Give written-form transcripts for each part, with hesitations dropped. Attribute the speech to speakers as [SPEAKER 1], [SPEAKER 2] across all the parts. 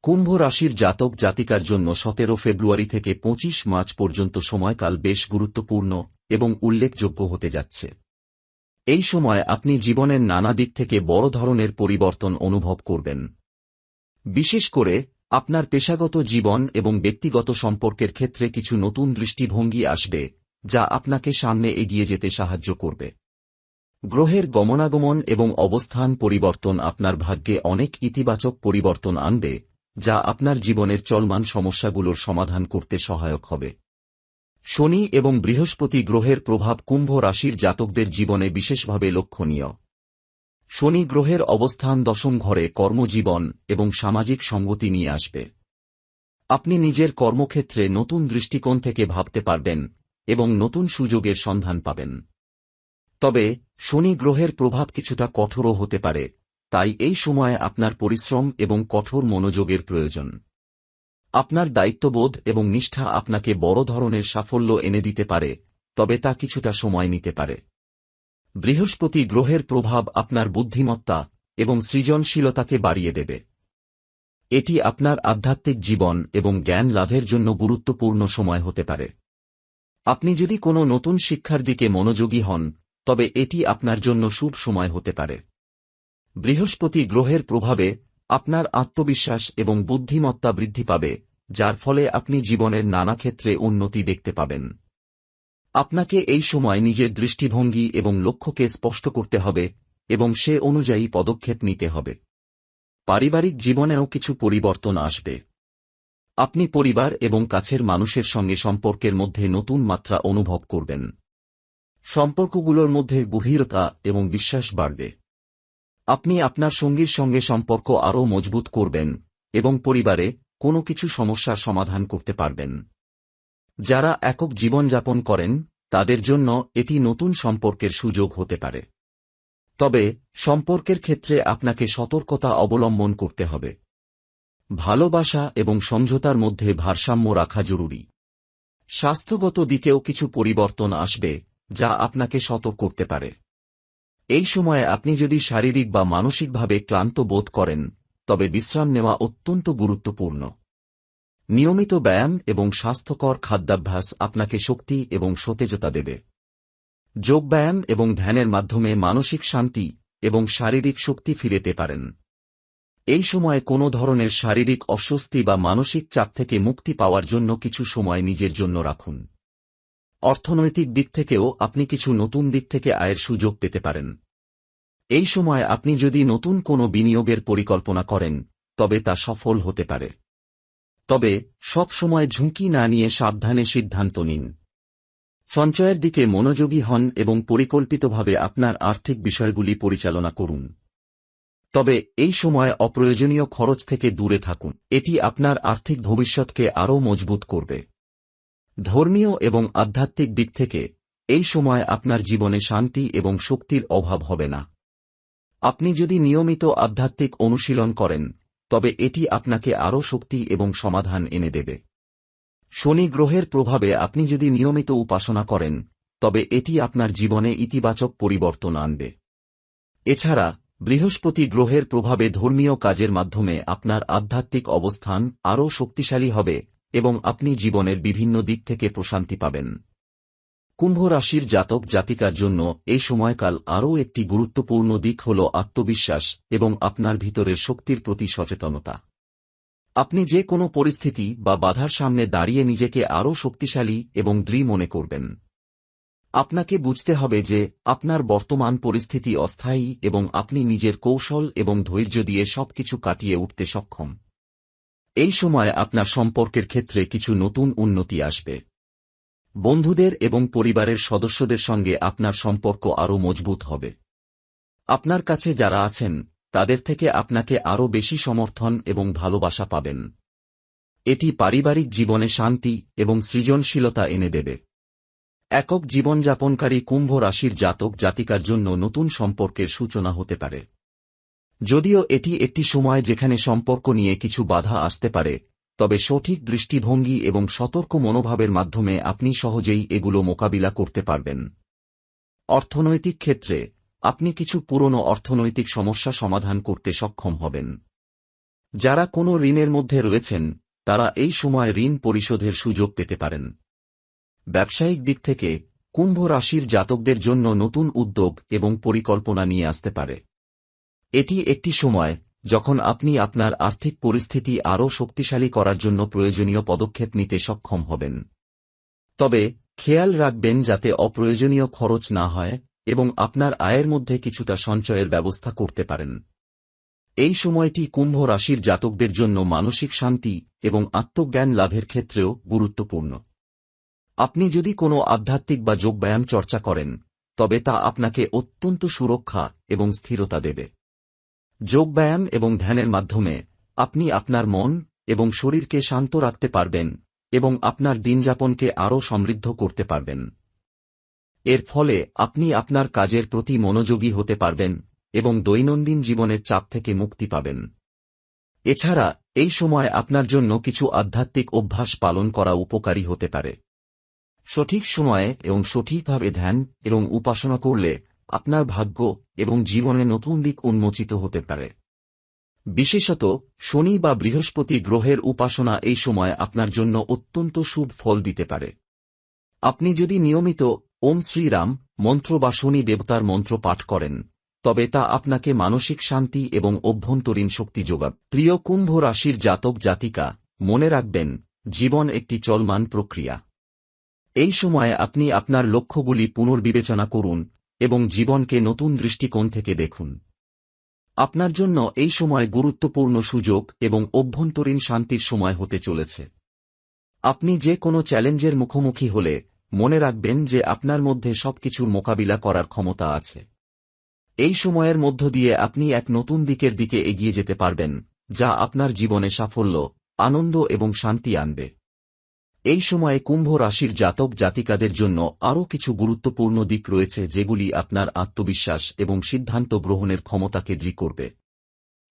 [SPEAKER 1] কুম্ভ রাশির জাতক জাতিকার জন্য 17 ফেব্রুয়ারি থেকে 25 মার্চ পর্যন্ত সময়কাল বেশ গুরুত্বপূর্ণ এবং উল্লেখযোগ্য হতে যাচ্ছে। এই সময় আপনি জীবনের নানা দিক থেকে বড় ধরনের পরিবর্তন অনুভব করবেন। বিশেষ করে আপনার পেশাগত জীবন এবং ব্যক্তিগত সম্পর্কের ক্ষেত্রে কিছু নতুন দৃষ্টিভঙ্গি আসবে, যা আপনাকে সামনে এগিয়ে যেতে সাহায্য করবে। গ্রহের গমনাগমন এবং অবস্থান পরিবর্তন আপনার ভাগ্যে অনেক ইতিবাচক পরিবর্তন আনবে, যা আপনার জীবনের চলমান সমস্যাগুলোর সমাধান করতে সহায়ক হবে। শনি এবং বৃহস্পতি গ্রহের প্রভাব কুম্ভ রাশির জাতকদের জীবনে বিশেষভাবে লক্ষণীয়। শনি গ্রহের অবস্থান দশম ঘরে কর্মজীবন এবং সামাজিক সঙ্গতি নিয়ে আসবে। আপনি নিজের কর্মক্ষেত্রে নতুন দৃষ্টিকোণ থেকে ভাবতে পারবেন এবং নতুন সুযোগের সন্ধান পাবেন। তবে শনি গ্রহের প্রভাব কিছুটা কঠোরও হতে পারে, তাই এই সময়ে আপনার পরিশ্রম এবং কঠোর মনোযোগের প্রয়োজন। আপনার দায়িত্ববোধ এবং নিষ্ঠা আপনাকে বড় ধরনের সাফল্য এনে দিতে পারে, তবে তা কিছুটা সময় নিতে পারে। বৃহস্পতি গ্রহের প্রভাব আপনার বুদ্ধিমত্তা এবং সৃজনশীলতাকে বাড়িয়ে দেবে। এটি আপনার আধ্যাত্মিক জীবন এবং জ্ঞান লাভের জন্য গুরুত্বপূর্ণ সময় হতে পারে। আপনি যদি কোনো নতুন শিক্ষার দিকে মনোযোগী হন, তবে এটি আপনার জন্য শুভ সময় হতে পারে। বৃহস্পতি গ্রহের প্রভাবে আপনার আত্মবিশ্বাস এবং বুদ্ধিমত্তা বৃদ্ধি পাবে, যার ফলে আপনি জীবনের নানা ক্ষেত্রে উন্নতি দেখতে পাবেন। আপনাকে এই সময় নিজের দৃষ্টিভঙ্গি এবং লক্ষ্যকে স্পষ্ট করতে হবে এবং সে অনুযায়ী পদক্ষেপ নিতে হবে। পারিবারিক জীবনেও কিছু পরিবর্তন আসবে। আপনি পরিবার এবং কাছের মানুষের সঙ্গে সম্পর্কের মধ্যে নতুন মাত্রা অনুভব করবেন। সম্পর্কগুলোর মধ্যে গভীরতা এবং বিশ্বাস বাড়বে। আপনি আপনার সঙ্গীর সঙ্গে সম্পর্ক আরও মজবুত করবেন এবং পরিবারে কোনো কিছু সমস্যার সমাধান করতে পারবেন। যারা একক জীবনযাপন করেন তাদের জন্য এটি নতুন সম্পর্কের সুযোগ হতে পারে। তবে সম্পর্কের ক্ষেত্রে আপনাকে সতর্কতা অবলম্বন করতে হবে। ভালোবাসা এবং সমঝোতার মধ্যে ভারসাম্য রাখা জরুরি। স্বাস্থ্যগত দিকেও কিছু পরিবর্তন আসবে, যা আপনাকে সতর্ক করতে পারে। এই সময়ে আপনি যদি শারীরিক বা মানসিকভাবে ক্লান্ত বোধ করেন, তবে বিশ্রাম নেওয়া অত্যন্ত গুরুত্বপূর্ণ। নিয়মিত ব্যায়াম এবং স্বাস্থ্যকর খাদ্যাভ্যাস আপনাকে শক্তি এবং সতেজতা দেবে। যোগব্যায়াম এবং ধ্যানের মাধ্যমে মানসিক শান্তি এবং শারীরিক শক্তি ফিরেতে পারেন। এই সময়ে কোনো ধরনের শারীরিক অস্বস্তি বা মানসিক চাপ থেকে মুক্তি পাওয়ার জন্য কিছু সময় নিজের জন্য রাখুন। অর্থনৈতিক দিক থেকেও আপনি কিছু নতুন দিক থেকে আয়ের সুযোগ পেতে পারেন। এই সময় আপনি যদি নতুন কোনো বিনিয়োগের পরিকল্পনা করেন, তবে তা সফল হতে পারে। তবে সব সময় ঝুঁকি না নিয়ে সাবধানে সিদ্ধান্ত নিন। সঞ্চয়ের দিকে মনোযোগী হন এবং পরিকল্পিতভাবে আপনার আর্থিক বিষয়গুলি পরিচালনা করুন। তবে এই সময় অপ্রয়োজনীয় খরচ থেকে দূরে থাকুন, এটি আপনার আর্থিক ভবিষ্যৎকে আরও মজবুত করবে। ধর্মীয় এবং আধ্যাত্মিক দিক থেকে এই সময় আপনার জীবনে শান্তি এবং শক্তির অভাব হবে না। আপনি যদি নিয়মিত আধ্যাত্মিক অনুশীলন করেন, তবে এটি আপনাকে আরও শক্তি এবং সমাধান এনে দেবে। শনি গ্রহের প্রভাবে আপনি যদি নিয়মিত উপাসনা করেন, তবে এটি আপনার জীবনে ইতিবাচক পরিবর্তন আনবে। এছাড়া বৃহস্পতি গ্রহের প্রভাবে ধর্মীয় কাজের মাধ্যমে আপনার আধ্যাত্মিক অবস্থান আরও শক্তিশালী হবে এবং আপনি জীবনের বিভিন্ন দিক থেকে প্রশান্তি পাবেন। কুম্ভ রাশির জাতক জাতিকার জন্য এই সময়কাল আরও একটি গুরুত্বপূর্ণ দিক হল আত্মবিশ্বাস এবং আপনার ভিতরের শক্তির প্রতি সচেতনতা। আপনি যে কোনো পরিস্থিতি বা বাধার সামনে দাঁড়িয়ে নিজেকে আরও শক্তিশালী এবং দৃঢ় মনে করবেন। আপনাকে বুঝতে হবে যে আপনার বর্তমান পরিস্থিতি অস্থায়ী এবং আপনি নিজের কৌশল এবং ধৈর্য দিয়ে সবকিছু কাটিয়ে উঠতে সক্ষম। এই সময় আপনার সম্পর্কের ক্ষেত্রে কিছু নতুন উন্নতি আসবে। বন্ধুদের এবং পরিবারের সদস্যদের সঙ্গে আপনার সম্পর্ক আরও মজবুত হবে। আপনার কাছে যারা আছেন তাদের থেকে আপনাকে আরও বেশি সমর্থন এবং ভালোবাসা পাবেন। এটি পারিবারিক জীবনে শান্তি এবং সৃজনশীলতা এনে দেবে। একক জীবনযাপনকারী কুম্ভ রাশির জাতক জাতিকার জন্য নতুন সম্পর্কের সূচনা হতে পারে। যদিও এটি একটি সময় যেখানে সম্পর্ক নিয়ে কিছু বাধা আসতে পারে, তবে সঠিক দৃষ্টিভঙ্গি এবং সতর্ক মনোভাবের মাধ্যমে আপনি সহজেই এগুলো মোকাবিলা করতে পারবেন। অর্থনৈতিক ক্ষেত্রে আপনি কিছু পুরনো অর্থনৈতিক সমস্যা সমাধান করতে সক্ষম হবেন। যারা কোনো ঋণের মধ্যে রয়েছেন তারা এই সময় ঋণ পরিশোধের সুযোগ পেতে পারেন। ব্যবসায়িক দিক থেকে কুম্ভ রাশির জাতকদের জন্য নতুন উদ্যোগ এবং পরিকল্পনা নিয়ে আসতে পারে। এটি একটি সময় যখন আপনি আপনার আর্থিক পরিস্থিতি আরও শক্তিশালী করার জন্য প্রয়োজনীয় পদক্ষেপ নিতে সক্ষম হবেন। তবে খেয়াল রাখবেন যাতে অপ্রয়োজনীয় খরচ না হয় এবং আপনার আয়ের মধ্যে কিছুটা সঞ্চয়ের ব্যবস্থা করতে পারেন। এই সময়টি কুম্ভ রাশির জাতকদের জন্য মানসিক শান্তি এবং আত্মজ্ঞান লাভের ক্ষেত্রেও গুরুত্বপূর্ণ। আপনি যদি কোনো আধ্যাত্মিক বা যোগব্যায়াম চর্চা করেন তবে তা আপনাকে অত্যন্ত সুরক্ষা এবং স্থিরতা দেবে। যোগব্যায়াম এবং ধ্যানের মাধ্যমে আপনি আপনার মন এবং শরীরকে শান্ত রাখতে পারবেন এবং আপনার দিনযাপনকে আরও সমৃদ্ধ করতে পারবেন। এর ফলে আপনি আপনার কাজের প্রতি মনোযোগী হতে পারবেন এবং দৈনন্দিন জীবনের চাপ থেকে মুক্তি পাবেন। এছাড়া এই সময় আপনার জন্য কিছু আধ্যাত্মিক অভ্যাস পালন করা উপকারী হতে পারে। সঠিক সময়ে এবং সঠিকভাবে ধ্যান এবং উপাসনা করলে আপনার ভাগ্য এবং জীবনে নতুন দিক উন্মোচিত হতে পারে। বিশেষত শনি বা বৃহস্পতি গ্রহের উপাসনা এই সময় আপনার জন্য অত্যন্ত শুভ ফল দিতে পারে। আপনি যদি নিয়মিত ওম শ্রীরাম মন্ত্র বা শনি দেবতার মন্ত্র পাঠ করেন তবে তা আপনাকে মানসিক শান্তি এবং অভ্যন্তরীণ শক্তি যোগাবে। প্রিয় কুম্ভ রাশির জাতক জাতিকা, মনে রাখবেন জীবন একটি চলমান প্রক্রিয়া। এই সময়ে আপনি আপনার লক্ষ্যগুলি পুনর্বিবেচনা করুন এবং জীবনকে নতুন দৃষ্টিকোণ থেকে দেখুন। আপনার জন্য এই সময় গুরুত্বপূর্ণ সুযোগ এবং অভ্যন্তরীণ শান্তির সময় হতে চলেছে। আপনি যে কোনো চ্যালেঞ্জের মুখোমুখি হলে মনে রাখবেন যে আপনার মধ্যে সবকিছুর মোকাবিলা করার ক্ষমতা আছে। এই সময়ের মধ্য দিয়ে আপনি এক নতুন দিকের দিকে এগিয়ে যেতে পারবেন যা আপনার জীবনে সাফল্য, আনন্দ এবং শান্তি আনবে। এই সময়ে কুম্ভ রাশির জাতক জাতিকাদের জন্য আরও কিছু গুরুত্বপূর্ণ দিক রয়েছে যেগুলি আপনার আত্মবিশ্বাস এবং সিদ্ধান্ত গ্রহণের ক্ষমতাকে দৃঢ় করবে।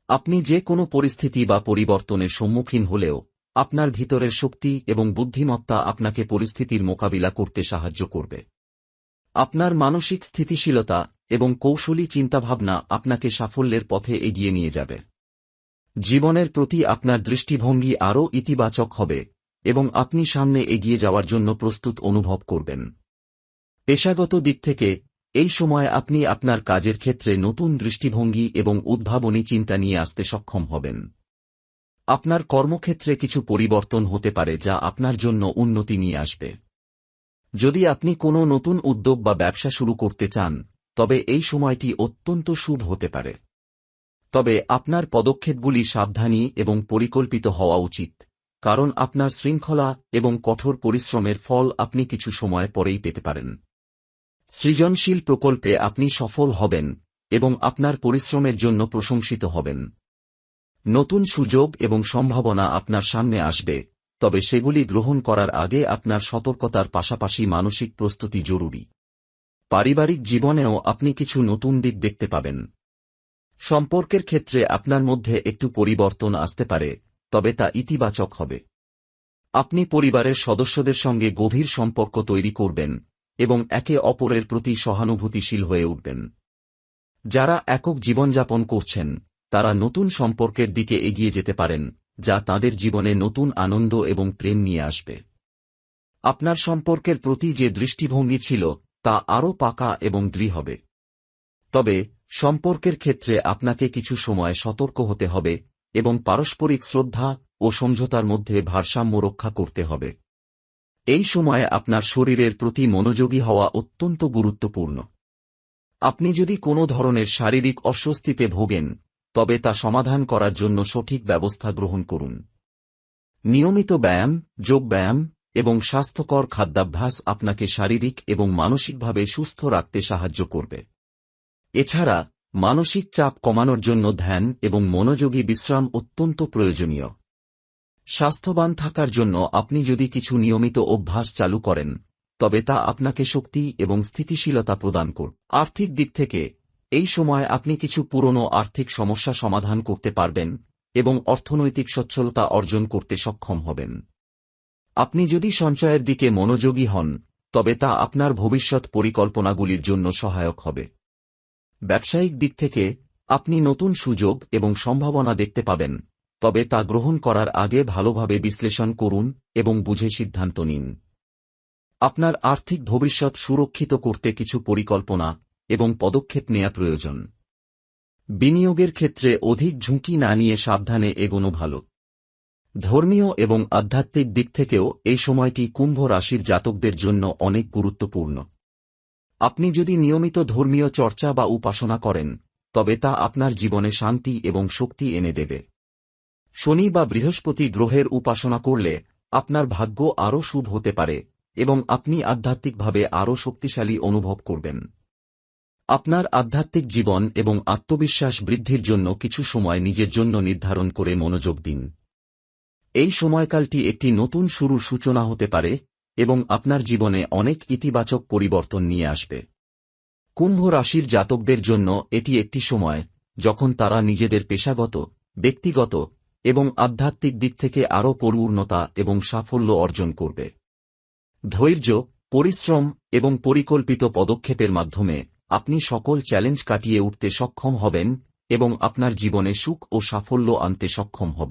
[SPEAKER 1] আপনি যে কোনো পরিস্থিতি বা পরিবর্তনের সম্মুখীন হলেও আপনার ভিতরের শক্তি এবং বুদ্ধিমত্তা আপনাকে পরিস্থিতির মোকাবিলা করতে সাহায্য করবে। আপনার মানসিক স্থিতিশীলতা এবং কৌশলী চিন্তাভাবনা আপনাকে সাফল্যের পথে এগিয়ে নিয়ে যাবে। জীবনের প্রতি আপনার দৃষ্টিভঙ্গি আরও ইতিবাচক হবে এবং আপনি সামনে এগিয়ে যাওয়ার জন্য প্রস্তুত অনুভব করবেন। পেশাগত দিক থেকে এই সময় আপনি আপনার কাজের ক্ষেত্রে নতুন দৃষ্টিভঙ্গি এবং উদ্ভাবনী চিন্তা নিয়ে আসতে সক্ষম হবেন। আপনার কর্মক্ষেত্রে কিছু পরিবর্তন হতে পারে যা আপনার জন্য উন্নতি নিয়ে আসবে। যদি আপনি কোনো নতুন উদ্যোগ বা ব্যবসা শুরু করতে চান তবে এই সময়টি অত্যন্ত শুভ হতে পারে। তবে আপনার পদক্ষেপগুলি সাবধানী এবং পরিকল্পিত হওয়া উচিত, কারণ আপনার শৃঙ্খলা এবং কঠোর পরিশ্রমের ফল আপনি কিছু সময় পরেই পেতে পারেন। সৃজনশীল প্রকল্পে আপনি সফল হবেন এবং আপনার পরিশ্রমের জন্য প্রশংসিত হবেন। নতুন সুযোগ এবং সম্ভাবনা আপনার সামনে আসবে, তবে সেগুলি গ্রহণ করার আগে আপনার সতর্কতার পাশাপাশি মানসিক প্রস্তুতি জরুরি। পারিবারিক জীবনেও আপনি কিছু নতুন দিক দেখতে পাবেন। সম্পর্কের ক্ষেত্রে আপনার মধ্যে একটু পরিবর্তন আসতে পারে, তবে তা ইতিবাচক হবে। আপনি পরিবারের সদস্যদের সঙ্গে গভীর সম্পর্ক তৈরি করবেন এবং একে অপরের প্রতি সহানুভূতিশীল হয়ে উঠবেন। যারা একক জীবনযাপন করছেন তারা নতুন সম্পর্কের দিকে এগিয়ে যেতে পারেন যা তাদের জীবনে নতুন আনন্দ এবং প্রেম নিয়ে আসবে। আপনার সম্পর্কের প্রতি যে দৃষ্টিভঙ্গি ছিল তা আরও পাকা এবং দৃঢ় হবে। তবে সম্পর্কের ক্ষেত্রে আপনাকে কিছু সময় সতর্ক হতে হবে এবং পারস্পরিক শ্রদ্ধা ও সমঝোতার মধ্যে ভারসাম্য রক্ষা করতে হবে। এই সময়ে আপনার শরীরের প্রতি মনোযোগী হওয়া অত্যন্ত গুরুত্বপূর্ণ। আপনি যদি কোনো ধরনের শারীরিক অস্বস্তিতে ভোগেন তবে তা সমাধান করার জন্য সঠিক ব্যবস্থা গ্রহণ করুন। নিয়মিত ব্যায়াম, যোগব্যায়াম এবং স্বাস্থ্যকর খাদ্যাভ্যাস আপনাকে শারীরিক এবং মানসিকভাবে সুস্থ রাখতে সাহায্য করবে। এছাড়া মানসিক চাপ কমানোর জন্য ধ্যান এবং মনোযোগী বিশ্রাম অত্যন্ত প্রয়োজনীয়। স্বাস্থ্যবান থাকার জন্য আপনি যদি কিছু নিয়মিত অভ্যাস চালু করেন তবে তা আপনাকে শক্তি এবং স্থিতিশীলতা প্রদান করবে। আর্থিক দিক থেকে এই সময় আপনি কিছু পুরনো আর্থিক সমস্যা সমাধান করতে পারবেন এবং অর্থনৈতিক সচ্ছলতা অর্জন করতে সক্ষম হবেন। আপনি যদি সঞ্চয়ের দিকে মনোযোগী হন তবে তা আপনার ভবিষ্যৎ পরিকল্পনাগুলির জন্য সহায়ক হবে। ব্যবসায়িক দিক থেকে আপনি নতুন সুযোগ এবং সম্ভাবনা দেখতে পাবেন, তবে তা গ্রহণ করার আগে ভালোভাবে বিশ্লেষণ করুন এবং বুঝে সিদ্ধান্ত নিন। আপনার আর্থিক ভবিষ্যৎ সুরক্ষিত করতে কিছু পরিকল্পনা এবং পদক্ষেপ নেওয়া প্রয়োজন। বিনিয়োগের ক্ষেত্রে অধিক ঝুঁকি না নিয়ে সাবধানে এগোনো ভালো। ধর্মীয় এবং আধ্যাত্মিক দিক থেকেও এই সময়টি কুম্ভ রাশির জাতকদের জন্য অনেক গুরুত্বপূর্ণ। আপনি যদি নিয়মিত ধর্মীয় চর্চা বা উপাসনা করেন, তবে তা আপনার জীবনে শান্তি এবং শক্তি এনে দেবে। শনি বা বৃহস্পতি গ্রহের উপাসনা করলে আপনার ভাগ্য আরও শুভ হতে পারে এবং আপনি আধ্যাত্মিকভাবে আরও শক্তিশালী অনুভব করবেন। আপনার আধ্যাত্মিক জীবন এবং আত্মবিশ্বাস বৃদ্ধির জন্য কিছু সময় নিজের জন্য নির্ধারণ করে মনোযোগ দিন। এই সময়কালটি একটি নতুন শুরুর সূচনা হতে পারে এবং আপনার জীবনে অনেক ইতিবাচক পরিবর্তন নিয়ে আসবে। কুম্ভ রাশির জাতকদের জন্য এটি একটি সময় যখন তারা নিজেদের পেশাগত, ব্যক্তিগত এবং আধ্যাত্মিক দিক থেকে আরও পরিপূর্ণতা এবং সাফল্য অর্জন করবে। ধৈর্য, পরিশ্রম এবং পরিকল্পিত পদক্ষেপের মাধ্যমে আপনি সকল চ্যালেঞ্জ কাটিয়ে উঠতে সক্ষম হবেন এবং আপনার জীবনে সুখ ও সাফল্য আনতে সক্ষম হবেন।